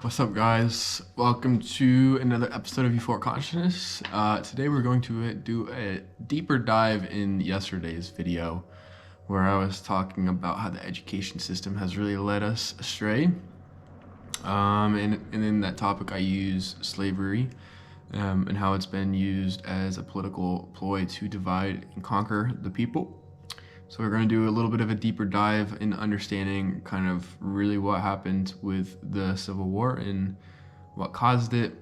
What's up, guys? Welcome to another episode of Euphoric Consciousness. Today we're going to do a deeper dive in yesterday's video where I was talking about how the education system has really led us astray. And in that topic I use slavery and how it's been used as a political ploy to divide and conquer the people. So we're going to do a little bit of a deeper dive in understanding kind of really what happened with the Civil War and what caused it,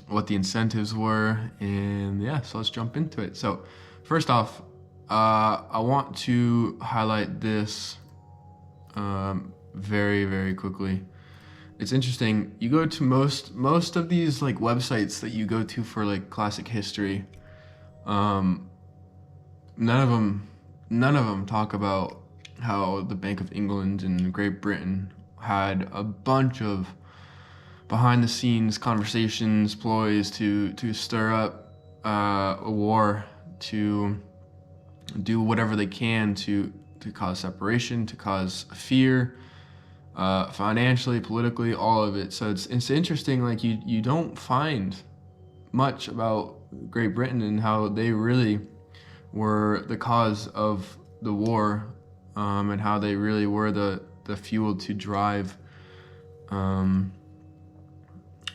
what the incentives were, and yeah, so let's jump into it. So first off, I want to highlight this very, very quickly. It's interesting. You go to most of these like websites that you go to for like classic history, none of them talk about how the Bank of England and Great Britain had a bunch of behind-the-scenes conversations, ploys to stir up a war, to do whatever they can to cause separation, to cause fear, financially, politically, all of it. So it's interesting. Like you don't find much about Great Britain and how they really were the cause of the war, and how they really were the fuel to drive the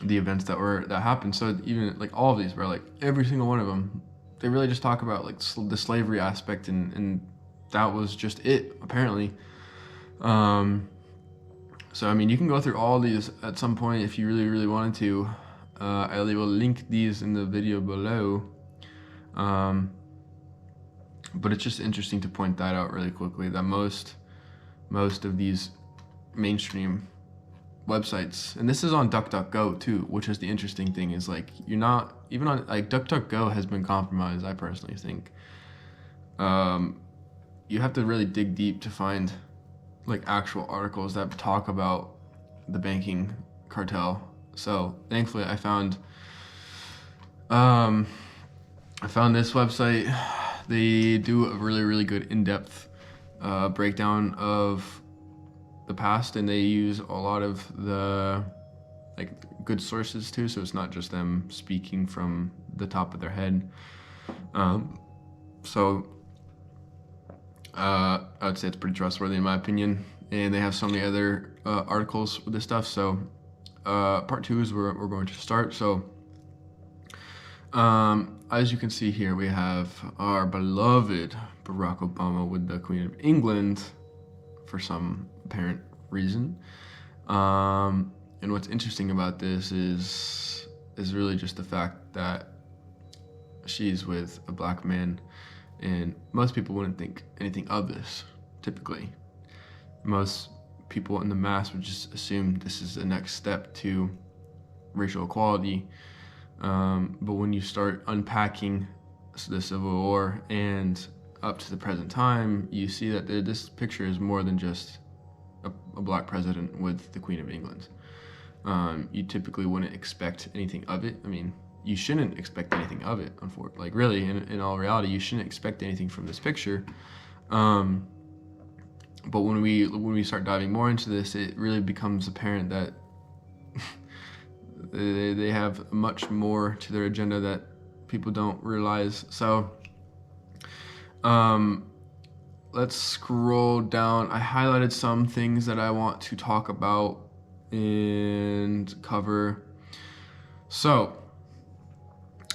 events that happened. So even like all of these, were like every single one of them, they really just talk about like the slavery aspect, and that was just it apparently. So I mean, you can go through all these at some point if you really wanted to. I will link these in the video below. But it's just interesting to point that out really quickly, that most of these mainstream websites, and this is on DuckDuckGo too, which is the interesting thing, is like you're not even on like DuckDuckGo has been compromised. I personally think you have to really dig deep to find like actual articles that talk about the banking cartel. So thankfully I found this website. They do a really good in-depth breakdown of the past, and they use a lot of the like good sources too, so it's not just them speaking from the top of their head. So I would say it's pretty trustworthy in my opinion, and they have so many other articles with this stuff. So part two is where we're going to start. So as you can see here, we have our beloved Barack Obama with the Queen of England for some apparent reason. And what's interesting about this is really just the fact that she's with a black man, and most people wouldn't think anything of this. Typically, most people in the mass would just assume this is the next step to racial equality. But when you start unpacking the Civil War and up to the present time, you see that this picture is more than just a black president with the Queen of England. You typically wouldn't expect anything of it. I mean, you shouldn't expect anything of it, unfortunately. Like really, in all reality, you shouldn't expect anything from this picture. But when we start diving more into this, it really becomes apparent that they have much more to their agenda that people don't realize. So let's scroll down. I highlighted some things that I want to talk about and cover. So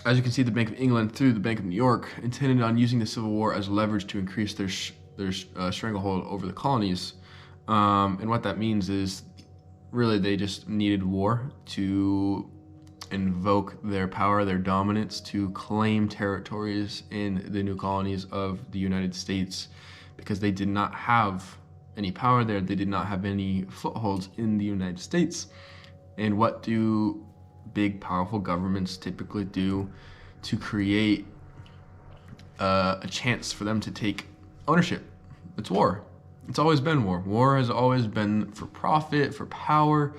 as you can see, the Bank of England through the Bank of New York intended on using the Civil War as leverage to increase their stranglehold over the colonies. And what that means is really they just needed war to invoke their power, their dominance, to claim territories in the new colonies of the United States, because they did not have any power there. They did not have any footholds in the United States. And what do big, powerful governments typically do to create a chance for them to take ownership? It's war. It's always been war. War has always been for profit, for power.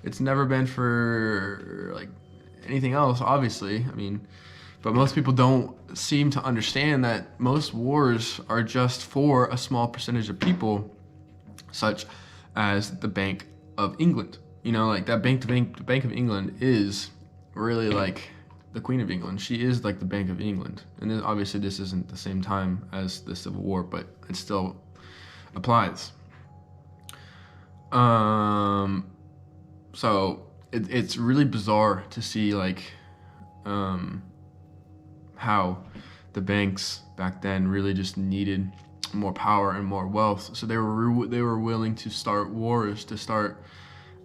It's never been for like anything else, obviously. I mean, but most people don't seem to understand that most wars are just for a small percentage of people, such as the Bank of England. You know, like that the Bank of England is really like the Queen of England. She is like the Bank of England. And then obviously this isn't the same time as the Civil War, but it still applies. So it's really bizarre to see like how the banks back then really just needed more power and more wealth. So they were willing to start wars, to start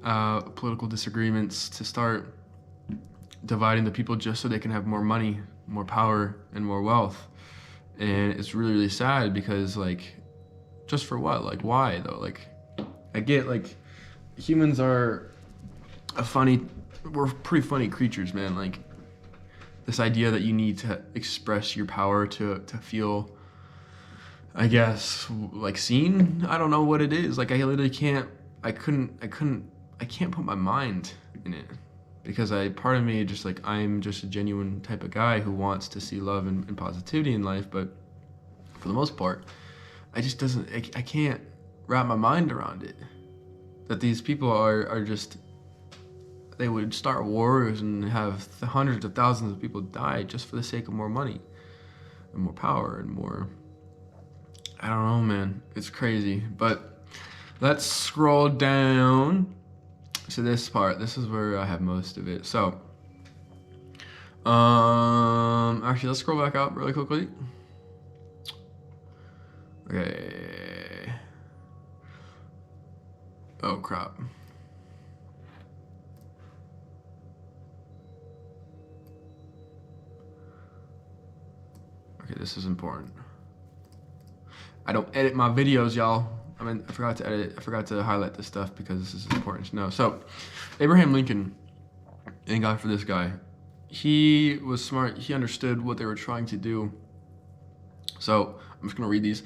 political disagreements, to start dividing the people just so they can have more money, more power, and more wealth. And it's really, really sad because, like, just for what? Like, why though? Like, I get like humans are we're pretty funny creatures, man. Like this idea that you need to express your power to feel, I guess, like seen. I don't know what it is. Like I literally can't. I can't put my mind in it because part of me just like I'm just a genuine type of guy who wants to see love and positivity in life, but for the most part, I can't wrap my mind around it. That these people are just, they would start wars and have hundreds of thousands of people die just for the sake of more money and more power and more, I don't know, man. It's crazy. But let's scroll down to this part. This is where I have most of it. So, actually, let's scroll back up really quickly. Okay. Oh, crap. Okay, this is important. I don't edit my videos, y'all. I mean, I forgot to highlight this stuff because this is important to know. So, Abraham Lincoln, thank God for this guy. He was smart. He understood what they were trying to do. So, I'm just going to read these.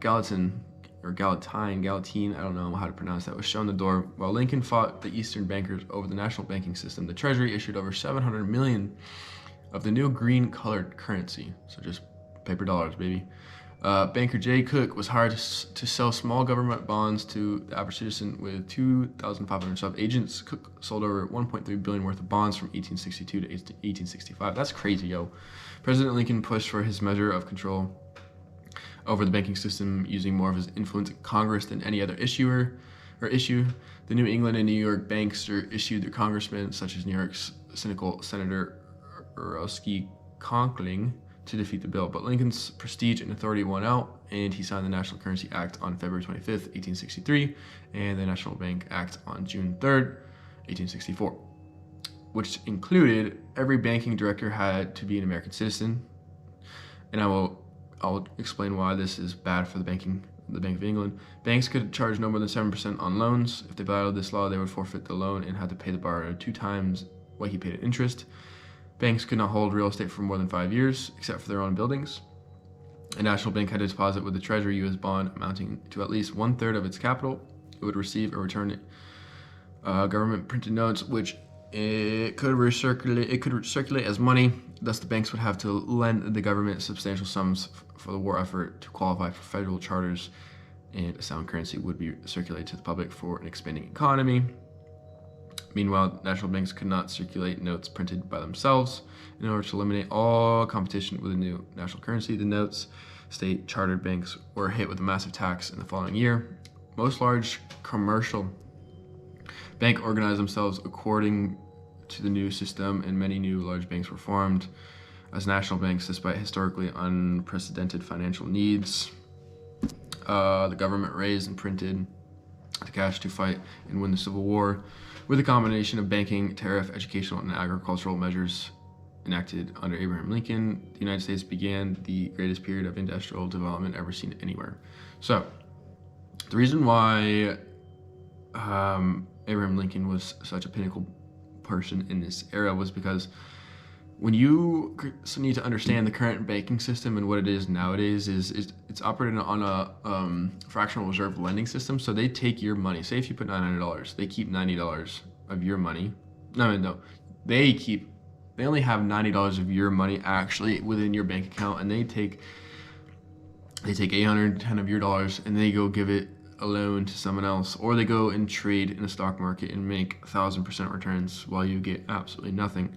Gallatin, I don't know how to pronounce that, was shown the door. While Lincoln fought the Eastern bankers over the national banking system, the Treasury issued over 700 million of the new green-colored currency. So just paper dollars, baby. Banker Jay Cook was hired to sell small government bonds to the average citizen with 2,500 sub-agents. Cook sold over 1.3 billion worth of bonds from 1862 to 1865. That's crazy, yo. President Lincoln pushed for his measure of control over the banking system using more of his influence in Congress than any other issue. The New England and New York banks issued their congressmen, such as New York's cynical Senator Rosky Conkling, to defeat the bill, but Lincoln's prestige and authority won out, and he signed the National Currency Act on February 25th, 1863, and the National Bank Act on June 3rd, 1864, which included every banking director had to be an American citizen. And I'll explain why this is bad for the Bank of England. Banks could charge no more than 7% on loans. If they violated this law, they would forfeit the loan and had to pay the borrower 2 times what he paid in interest. Banks could not hold real estate for more than 5 years, except for their own buildings. A national bank had to deposit with the Treasury U.S. bond amounting to at least 1/3 of its capital. It would receive or return government printed notes, which it could circulate as money. Thus, the banks would have to lend the government substantial sums for the war effort to qualify for federal charters, and a sound currency would be circulated to the public for an expanding economy. Meanwhile, national banks could not circulate notes printed by themselves. In order to eliminate all competition with a new national currency, the notes state chartered banks were hit with a massive tax in the following year. Most large commercial banks organized themselves according to the new system, and many new large banks were formed as national banks despite historically unprecedented financial needs. The government raised and printed the cash to fight and win the Civil War. With a combination of banking, tariff, educational, and agricultural measures enacted under Abraham Lincoln, the United States began the greatest period of industrial development ever seen anywhere. So, the reason why Abraham Lincoln was such a pinnacle person in this era was because when you need to understand the current banking system and what it is nowadays is it's operated on a fractional reserve lending system. So they take your money. Say if you put $900, they keep $90 of your money. No. They only have $90 of your money actually within your bank account, and they take $810 of your dollars and they go give it a loan to someone else, or they go and trade in the stock market and make 1,000% returns while you get absolutely nothing.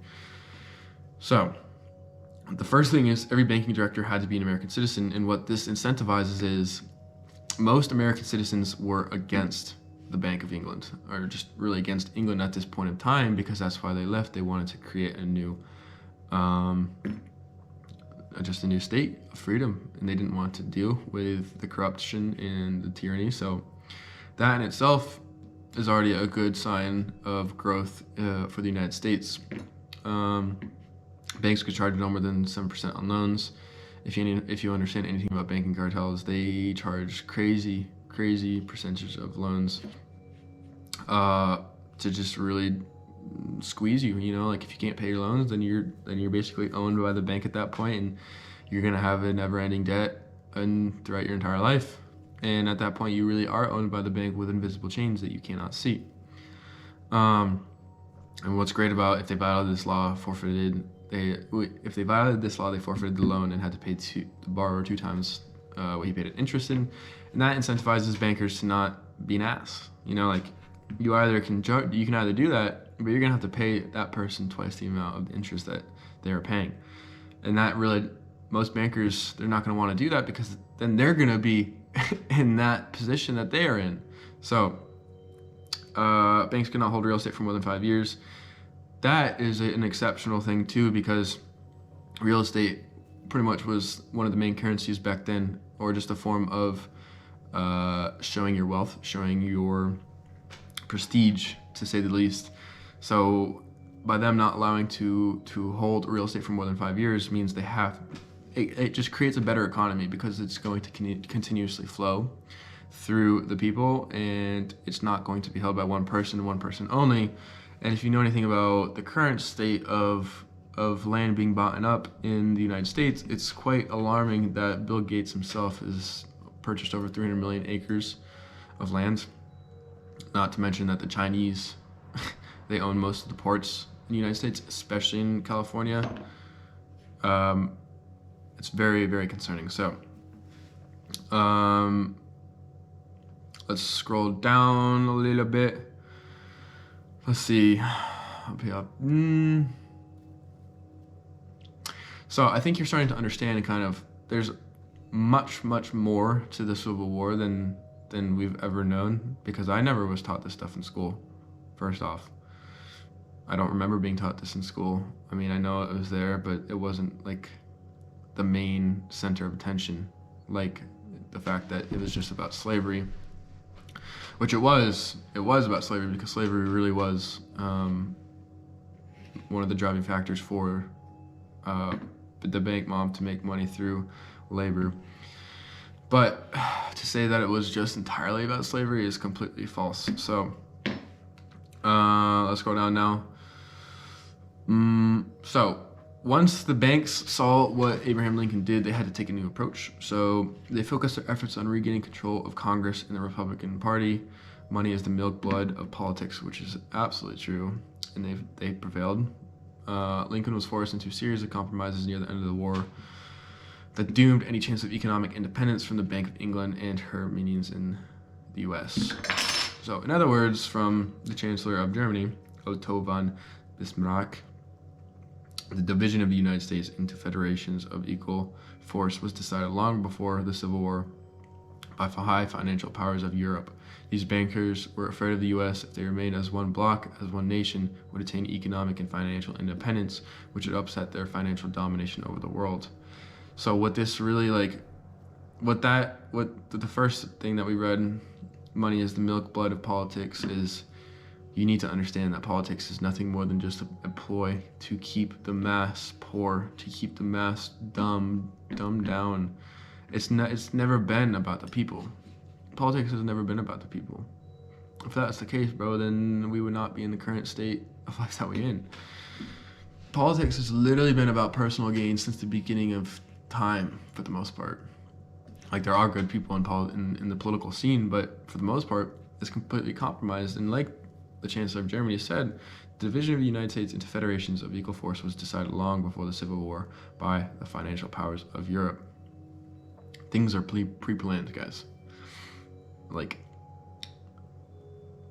So the first thing is every banking director had to be an American citizen, and what this incentivizes is most American citizens were against the Bank of England, or just really against England at this point in time, because that's why they left. They wanted to create a new just a new state of freedom, and they didn't want to deal with the corruption and the tyranny. So that in itself is already a good sign of growth for the United States. Banks could charge no more than 7% on loans. If you understand anything about banking cartels, they charge crazy percentage of loans to just really squeeze you. You know, like if you can't pay your loans, then you're basically owned by the bank at that point, and you're gonna have a never-ending debt and throughout your entire life. And at that point, you really are owned by the bank with invisible chains that you cannot see. And what's great about if they violated this law, if they violated this law, they forfeited the loan and had to pay the borrower 2 times what he paid in interest in, and that incentivizes bankers to not be an ass. You know, like you can either do that, but you're gonna have to pay that person twice the amount of interest that they are paying, and that really, most bankers, they're not gonna want to do that, because then they're gonna be in that position that they are in. So banks cannot hold real estate for more than 5 years. That is an exceptional thing too, because real estate pretty much was one of the main currencies back then, or just a form of showing your wealth, showing your prestige, to say the least. So by them not allowing to hold real estate for more than 5 years means it just creates a better economy, because it's going to continuously flow through the people, and it's not going to be held by one person only. And if you know anything about the current state of land being bought up in the United States, it's quite alarming that Bill Gates himself has purchased over 300 million acres of land. Not to mention that the Chinese, they own most of the ports in the United States, especially in California. It's very concerning. So let's scroll down a little bit. Let's see. So I think you're starting to understand kind of there's much more to the Civil War than we've ever known, because I never was taught this stuff in school. First off, I don't remember being taught this in school. I mean, I know it was there, but it wasn't like the main center of attention, like the fact that it was just about slavery, which it was about slavery, because slavery really was one of the driving factors for the bank mob to make money through labor. But to say that it was just entirely about slavery is completely false. So let's go down now. So once the banks saw what Abraham Lincoln did, they had to take a new approach. So they focused their efforts on regaining control of Congress and the Republican Party. Money is the milk blood of politics, which is absolutely true, and they prevailed. Lincoln was forced into a series of compromises near the end of the war that doomed any chance of economic independence from the Bank of England and her minions in the U.S. So, in other words, from the Chancellor of Germany, Otto von Bismarck, the division of the United States into federations of equal force was decided long before the Civil War by high financial powers of Europe. These bankers were afraid of the U.S. if they remained as one bloc, as one nation, would attain economic and financial independence, which would upset their financial domination over the world. So what this really the first thing that we read, money is the milk blood of politics, is you need to understand that politics is nothing more than just a ploy to keep the mass poor, to keep the mass dumbed down. It's never been about the people. Politics has never been about the people. If that's the case, bro, then we would not be in the current state of life that we're in. Politics has literally been about personal gain since the beginning of time, for the most part. Like, there are good people in the political scene, but for the most part, it's completely compromised. And like the Chancellor of Germany said, the division of the United States into federations of equal force was decided long before the Civil War by the financial powers of Europe. Things are pre-planned, guys. Like,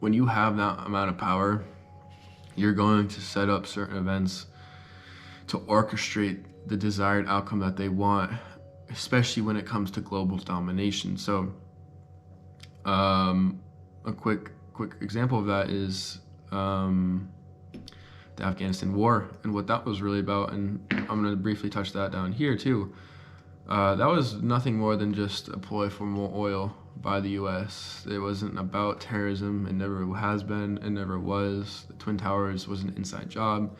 when you have that amount of power, you're going to set up certain events to orchestrate the desired outcome that they want, especially when it comes to global domination. So a quick example of that is the Afghanistan war and what that was really about, and I'm going to briefly touch that down here too. That was nothing more than just a ploy for more oil by the US. It wasn't about terrorism. It never has been. It never was. The Twin Towers was an inside job.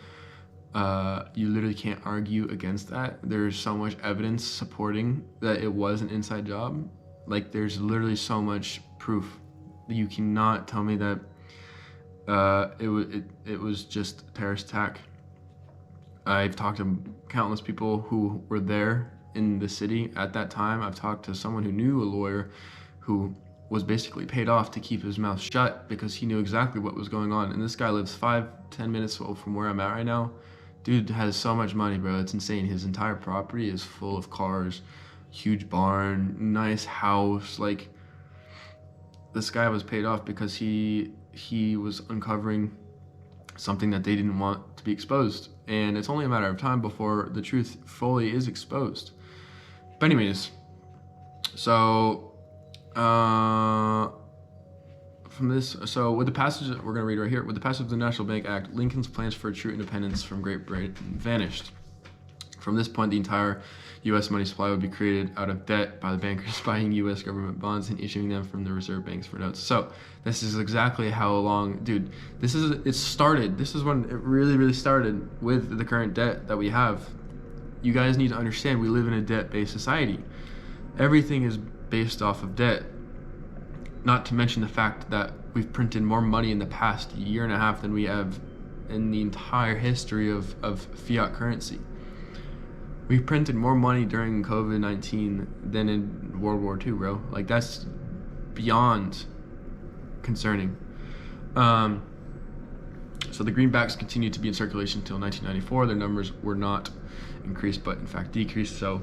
You literally can't argue against that. There's so much evidence supporting that it was an inside job. Like, there's literally so much proof. You cannot tell me that it was just a terrorist attack. I've talked to countless people who were there in the city at that time. I've talked to someone who knew a lawyer who was basically paid off to keep his mouth shut because he knew exactly what was going on. And this guy lives 5-10 minutes from where I'm at right now. Dude has so much money, bro. It's insane. His entire property is full of cars, huge barn, nice house. Like, this guy was paid off because he was uncovering something that they didn't want to be exposed. And it's only a matter of time before the truth fully is exposed. But anyways, so with the passage that we're going to read right here, with the passage of the National Bank Act, Lincoln's plans for true independence from Great Britain vanished. From this point, the entire U.S. money supply would be created out of debt by the bankers buying U.S. government bonds and issuing them from the reserve banks for notes. So this is exactly how long, dude, this is when it really, really started with the current debt that we have. You guys need to understand, we live in a debt-based society. Everything is based off of debt. Not to mention the fact that we've printed more money in the past year and a half than we have in the entire history of fiat currency. We printed more money during COVID-19 than in World War II, bro. Like, that's beyond concerning. So the greenbacks continued to be in circulation until 1994. Their numbers were not increased, but in fact decreased. So,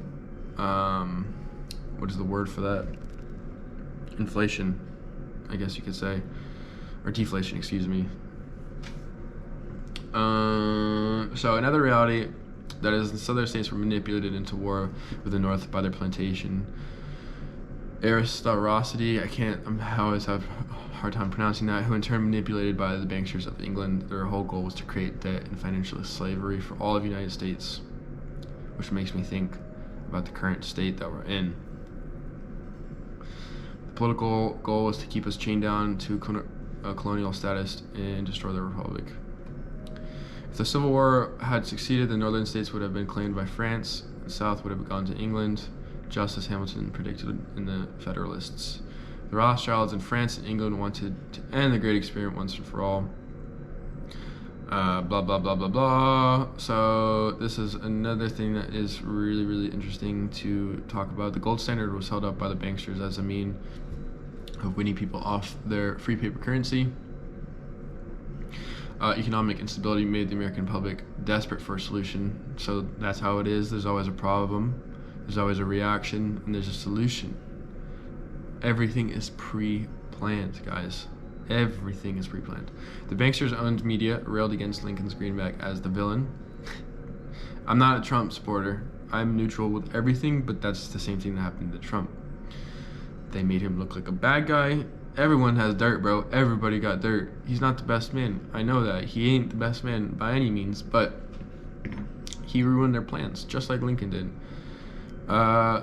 what is the word for that? Inflation, I guess you could say, or deflation, excuse me. So another reality that is the southern states were manipulated into war with the North by their plantation aristocracy. I always have a hard time pronouncing that, who in turn manipulated by the banksters of England. Their whole goal was to create debt and financial slavery for all of the United States, which makes me think about the current state that we're in. The political goal was to keep us chained down to colonial status and destroy the republic. If the Civil War had succeeded, the northern states would have been claimed by France, the South would have gone to England, just as Hamilton predicted in the Federalists. The Rothschilds in France and England wanted to end the Great Experiment once and for all. Blah, blah, blah, blah, blah. So this is another thing that is really, really interesting to talk about. The gold standard was held up by the banksters as a mean of winning people off their free paper currency. Economic instability made the American public desperate for a solution. So that's how it is. There's always a problem, there's always a reaction, and there's a solution. Everything is pre-planned, guys. Everything is pre-planned. The banksters owned media railed against Lincoln's greenback as the villain. I'm not a Trump supporter. I'm neutral with everything, but that's the same thing that happened to Trump. They made him look like a bad guy. Everyone has dirt, bro. Everybody got dirt. He's not the best man. I know that. He ain't the best man by any means, but he ruined their plans, just like Lincoln did.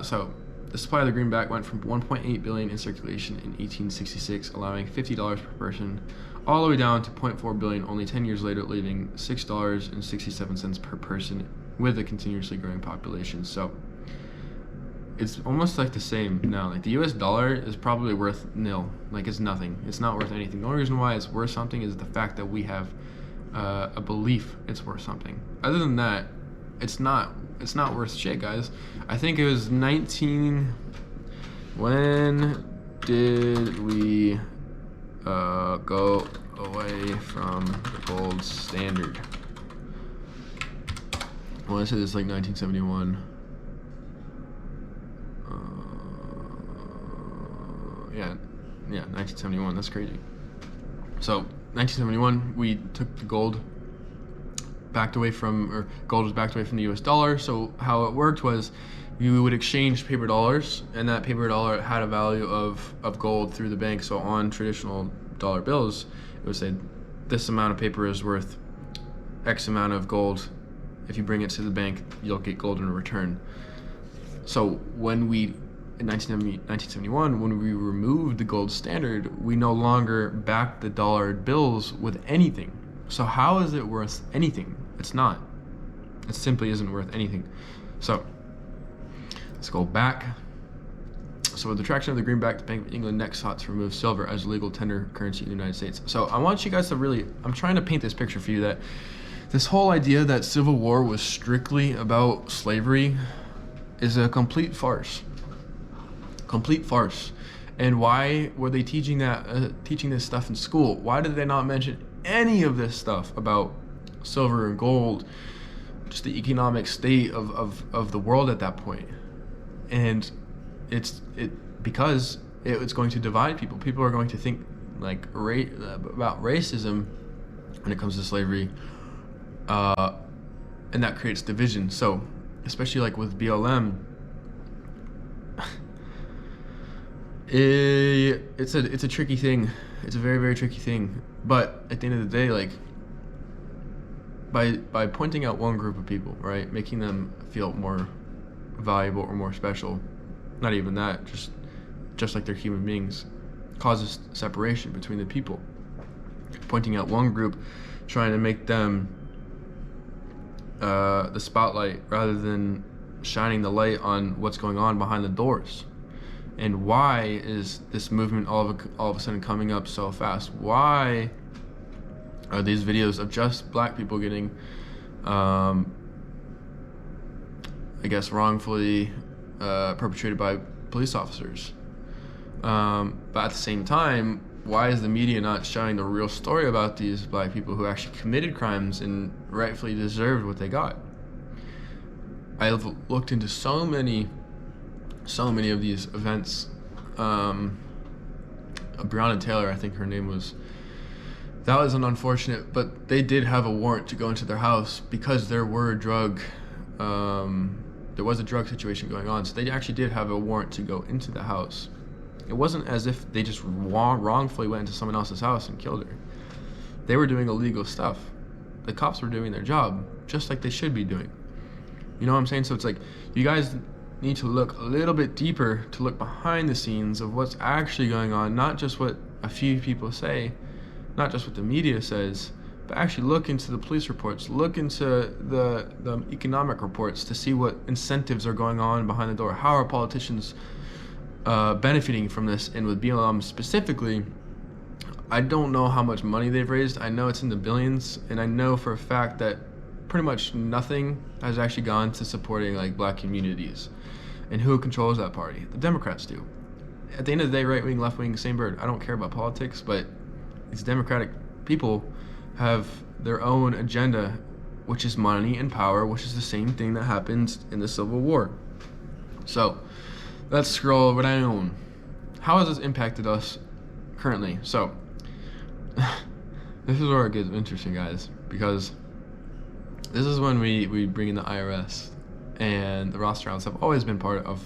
So the supply of the greenback went from 1.8 billion in circulation in 1866, allowing $50 per person, all the way down to 0.4 billion only 10 years later, leaving $6.67 per person with a continuously growing population. So it's almost like the same now. Like, the US dollar is probably worth nil. Like, it's nothing. It's not worth anything. The only reason why it's worth something is the fact that we have a belief it's worth something. Other than that, it's not worth shit, guys. I think it was when did we go away from the gold standard? I want to say this is like 1971. Yeah, 1971. That's crazy. So 1971, we took the gold backed away from, or gold was backed away from the US dollar. So how it worked was you would exchange paper dollars, and that paper dollar had a value of gold through the bank. So on traditional dollar bills, it would say this amount of paper is worth X amount of gold. If you bring it to the bank, you'll get gold in return. So when we, in 1971, when we removed the gold standard, we no longer backed the dollar bills with anything. So how is it worth anything? It's not. It simply isn't worth anything. So let's go back. So with the traction of the greenback, the Bank of England next sought to remove silver as legal tender currency in the United States. So I want you guys to really, I'm trying to paint this picture for you that this whole idea that Civil War was strictly about slavery is a complete farce. Complete farce. And why were they teaching this stuff in school? Why did they not mention any of this stuff about silver and gold, just the economic state of the world at that point? And because it's going to divide people. People are going to think like about racism when it comes to slavery, and that creates division. So especially like with BLM, it's a tricky thing. It's a very, very tricky thing. But at the end of the day, like by pointing out one group of people, right, making them feel more valuable or more special, not even that, just like they're human beings, causes separation between the people. Pointing out one group, trying to make them the spotlight rather than shining the light on what's going on behind the doors. And why is this movement all of a sudden coming up so fast? Why are these videos of just black people getting, I guess, wrongfully perpetrated by police officers? But at the same time, why is the media not showing the real story about these black people who actually committed crimes and rightfully deserved what they got? I've looked into so many of these events. Breonna Taylor, I think her name was, that was an unfortunate, but they did have a warrant to go into their house because there was a drug situation going on. So they actually did have a warrant to go into the house. It wasn't as if they just wrongfully went into someone else's house and killed her. They were doing illegal stuff. The cops were doing their job just like they should be doing. You know what I'm saying? So it's like, you guys need to look a little bit deeper, to look behind the scenes of what's actually going on, not just what a few people say, not just what the media says, but actually look into the police reports, look into the economic reports to see what incentives are going on behind the door. How are politicians benefiting from this? And with BLM specifically, I don't know how much money they've raised. I know it's in the billions, and I know for a fact that pretty much nothing has actually gone to supporting like black communities. And who controls that party? The Democrats do. At the end of the day, right wing, left wing, same bird. I don't care about politics, but these Democratic people have their own agenda, which is money and power, which is the same thing that happened in the Civil War. So let's scroll down. How has this impacted us currently? So this is where it gets interesting, guys, because this is when we bring in the IRS, and the Rothschilds have always been part of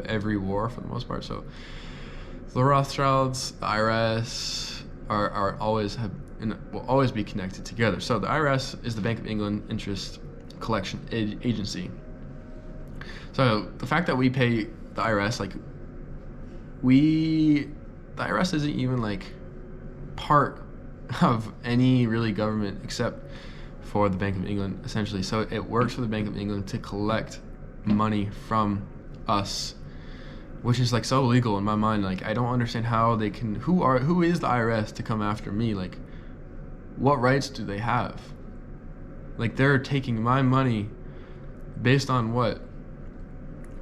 every war for the most part. So the Rothschilds, the IRS are always have and will always be connected together. So the IRS is the Bank of England interest collection agency. So the fact that we pay the IRS, like the IRS isn't even like part of any really government except for the Bank of England, essentially. So it works for the Bank of England to collect money from us, which is like so illegal in my mind. Like, I don't understand how they can, who is the IRS to come after me? Like, what rights do they have? Like, they're taking my money based on what?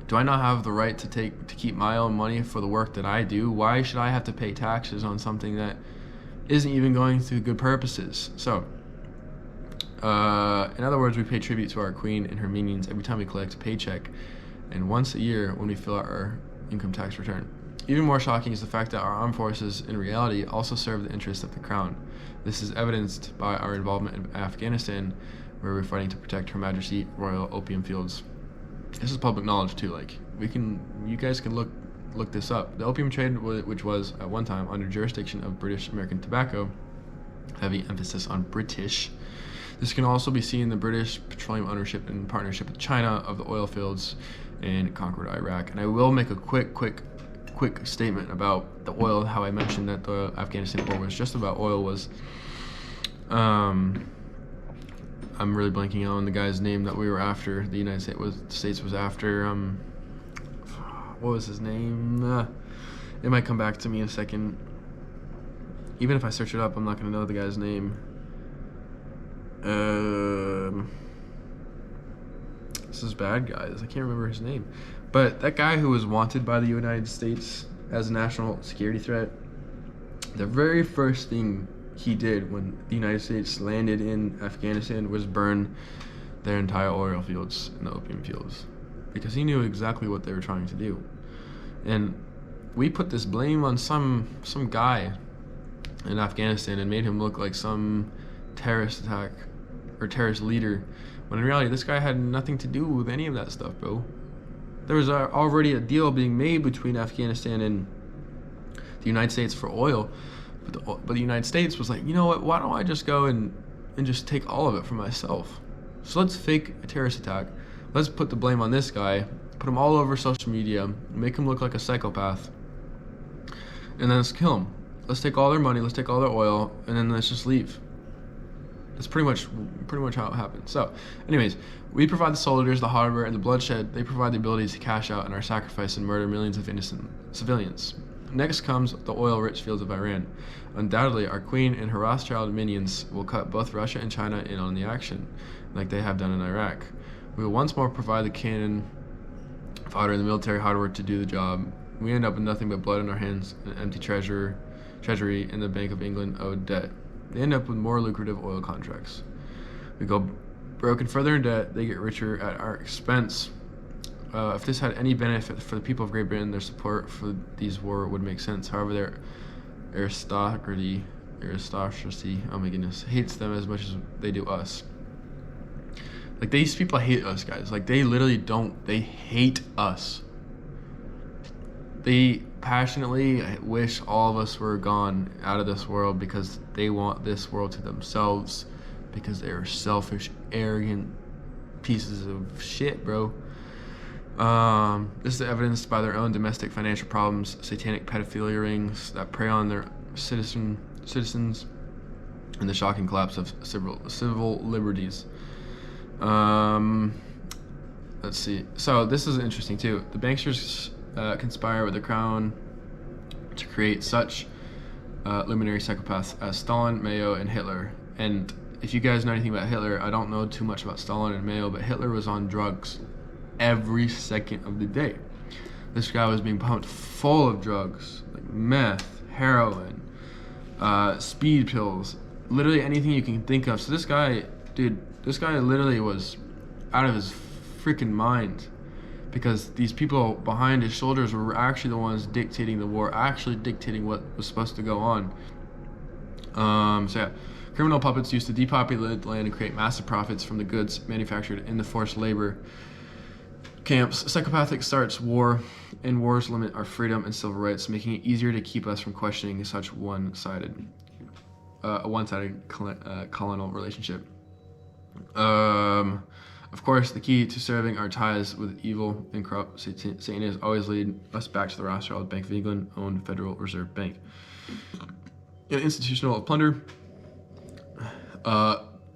Do I not have the right to keep my own money for the work that I do? Why should I have to pay taxes on something that isn't even going through good purposes? So in other words, we pay tribute to our queen and her minions every time we collect a paycheck, and once a year when we fill out our income tax return. Even more shocking is the fact that our armed forces, in reality, also serve the interests of the crown. This is evidenced by our involvement in Afghanistan, where we're fighting to protect Her Majesty Royal Opium Fields. This is public knowledge too. Like, you guys can look this up. The opium trade, which was at one time under jurisdiction of British American Tobacco, heavy emphasis on British. This can also be seen in the British petroleum ownership and partnership with China of the oil fields in conquered Iraq. And I will make a quick statement about the oil. How I mentioned that the Afghanistan war was just about oil was, I'm really blanking out on the guy's name that we were after. The United States was after. What was his name? It might come back to me in a second. Even if I search it up, I'm not gonna know the guy's name. This is bad, guys. I can't remember his name. But that guy who was wanted by the United States as a national security threat, the very first thing he did when the United States landed in Afghanistan was burn their entire oil fields and the opium fields, because he knew exactly what they were trying to do. And we put this blame on some guy in Afghanistan and made him look like some terrorist attack or terrorist leader, when in reality this guy had nothing to do with any of that stuff, bro. There was already a deal being made between Afghanistan and the United States for oil, but the United States was like, you know what, why don't I just go and just take all of it for myself? So let's fake a terrorist attack. Let's put the blame on this guy, put him all over social media, make him look like a psychopath, and then let's kill him. Let's take all their money, let's take all their oil, and then let's just leave. That's pretty much how it happened. So, anyways, we provide the soldiers, the hardware, and the bloodshed. They provide the ability to cash out in our sacrifice and murder millions of innocent civilians. Next comes the oil-rich fields of Iran. Undoubtedly, our queen and her Rothschild minions will cut both Russia and China in on the action, like they have done in Iraq. We will once more provide the cannon, fodder, and the military hardware to do the job. We end up with nothing but blood in our hands, an empty treasury, and the Bank of England owed debt. They end up with more lucrative oil contracts. We go broken further in debt, they get richer at our expense. If this had any benefit for the people of Great Britain, their support for these war would make sense. However, their aristocracy, oh my goodness, hates them as much as they do us. Like, these people hate us, guys. Like, they literally they hate us. They passionately wish all of us were gone out of this world, because they want this world to themselves, because they are selfish, arrogant pieces of shit, bro. This is evidenced by their own domestic financial problems, satanic pedophilia rings that prey on their citizens, and the shocking collapse of civil liberties. Let's see. So this is interesting too. The banksters conspire with the crown to create such luminary psychopaths as Stalin, Mayo, and Hitler. And if you guys know anything about Hitler, I don't know too much about Stalin and Mayo, but Hitler was on drugs every second of the day. This guy was being pumped full of drugs, like meth, heroin, speed pills, literally anything you can think of. So this guy literally was out of his freaking mind, because these people behind his shoulders were actually the ones dictating the war, actually dictating what was supposed to go on. So yeah, criminal puppets used to depopulate the land and create massive profits from the goods manufactured in the forced labor camps. Psychopathic starts war, and wars limit our freedom and civil rights, making it easier to keep us from questioning such a one-sided colonial relationship. Of course, the key to serving our ties with evil and corrupt Satanists always lead us back to the Rothschild Bank of England owned Federal Reserve Bank. An institutional plunder,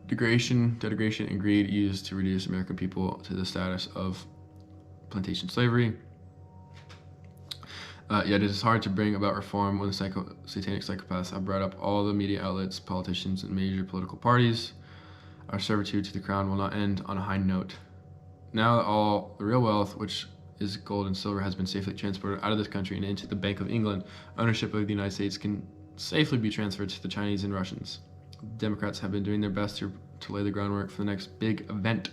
degradation, and greed used to reduce American people to the status of plantation slavery. Yet it is hard to bring about reform when the satanic psychopaths have brought up all the media outlets, politicians, and major political parties. Our servitude to the crown will not end on a high note. Now that all the real wealth, which is gold and silver, has been safely transported out of this country and into the Bank of England, ownership of the United States can safely be transferred to the Chinese and Russians. The Democrats have been doing their best to lay the groundwork for the next big event.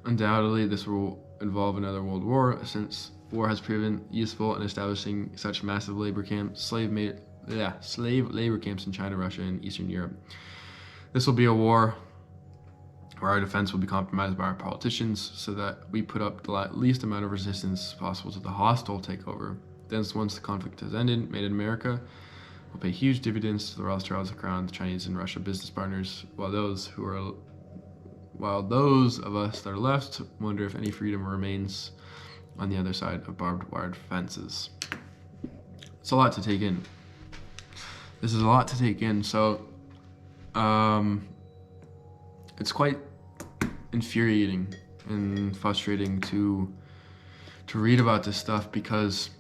Undoubtedly, this will involve another world war, since war has proven useful in establishing such massive slave labor camps in China, Russia, and Eastern Europe. This will be a war where our defense will be compromised by our politicians so that we put up the least amount of resistance possible to the hostile takeover. Thence, once the conflict has ended, Made in America will pay huge dividends to the Rothschilds, the Crown, the Chinese, and Russia business partners, while those of us that are left wonder if any freedom remains on the other side of barbed wire fences. It's a lot to take in. This is a lot to take in. So, it's quite infuriating and frustrating to read about this stuff, because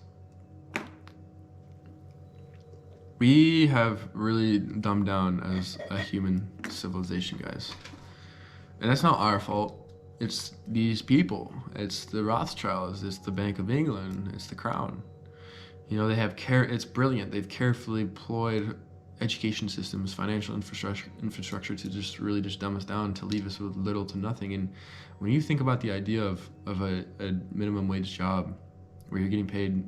we have really dumbed down as a human civilization, guys. And that's not our fault. It's these people. It's the Rothschilds. It's the Bank of England. It's the Crown. You know, they have it's brilliant. They've carefully employed education systems, financial infrastructure to just dumb us down, to leave us with little to nothing. And when you think about the idea of a minimum wage job where you're getting paid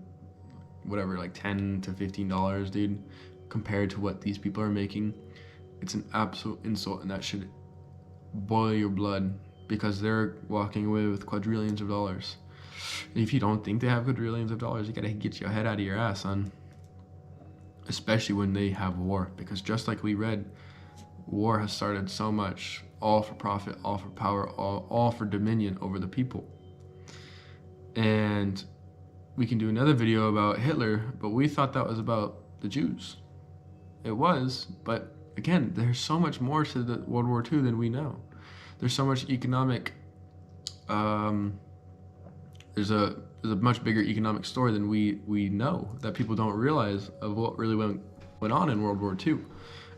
whatever, like $10 to $15, dude, compared to what these people are making, it's an absolute insult, and that should boil your blood, because they're walking away with quadrillions of dollars. And if you don't think they have quadrillions of dollars, you gotta get your head out of your ass, son. Especially when they have war, because just like we read, war has started so much, all for profit, all for power, all for dominion over the people. And we can do another video about Hitler, but we thought that was about the Jews. It was, but again, there's so much more to the World War II than we know. There's so much economic, there's a much bigger economic story than we know, that people don't realize of what really went on in World War II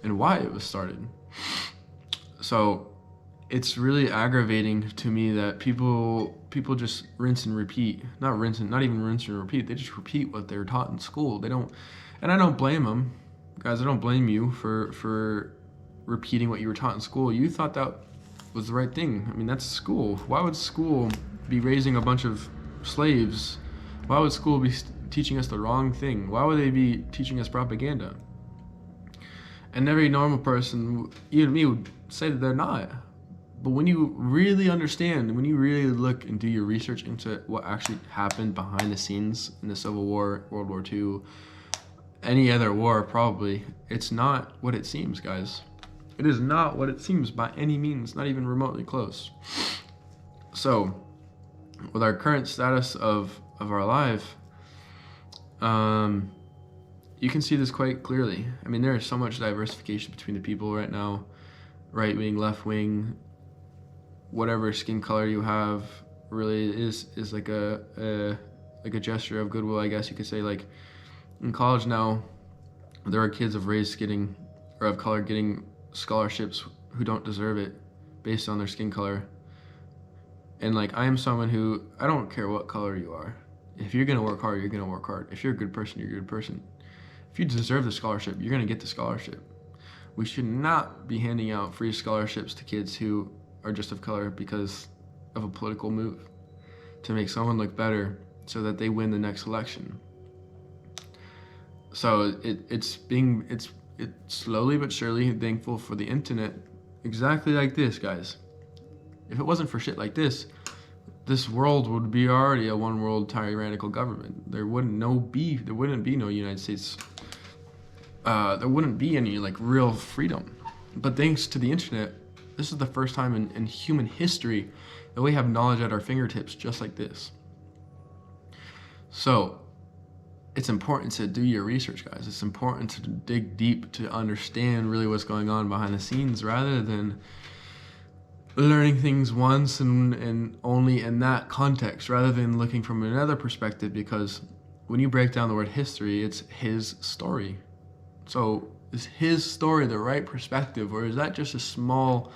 and why it was started. So it's really aggravating to me that people just rinse and repeat. Not even rinse and repeat. They just repeat what they're taught in school. They don't, and I don't blame them. Guys, I don't blame you for repeating what you were taught in school. You thought that was the right thing. I mean, that's school. Why would school be raising a bunch of slaves? Why would school be teaching us the wrong thing? Why would they be teaching us propaganda? And every normal person, even me, would say that they're not. But when you really understand, when you really look and do your research into what actually happened behind the scenes in the Civil War, World War II, any other war probably, it's not what it seems, guys. It is not what it seems by any means, not even remotely close. So, with our current status of our life, you can see this quite clearly. I mean, there is so much diversification between the people right now, right wing, left wing, whatever skin color you have, really is like a gesture of goodwill, I guess you could say. Like in college now, there are kids of race of color getting scholarships who don't deserve it based on their skin color. And like, I am someone who, I don't care what color you are. If you're gonna work hard, you're gonna work hard. If you're a good person, you're a good person. If you deserve the scholarship, you're gonna get the scholarship. We should not be handing out free scholarships to kids who are just of color because of a political move to make someone look better so that they win the next election. So it's slowly but surely thankful for the internet, exactly like this, guys. If it wasn't for shit like this world would be already a one world tyrannical government. There wouldn't be no United States. There wouldn't be any like real freedom. But thanks to the internet, this is the first time in human history that we have knowledge at our fingertips just like this. So it's important to do your research, guys. It's important to dig deep to understand really what's going on behind the scenes, rather than learning things once and only in that context, rather than looking from another perspective. Because when you break down the word history, it's his story. So is his story the right perspective, or is that just a small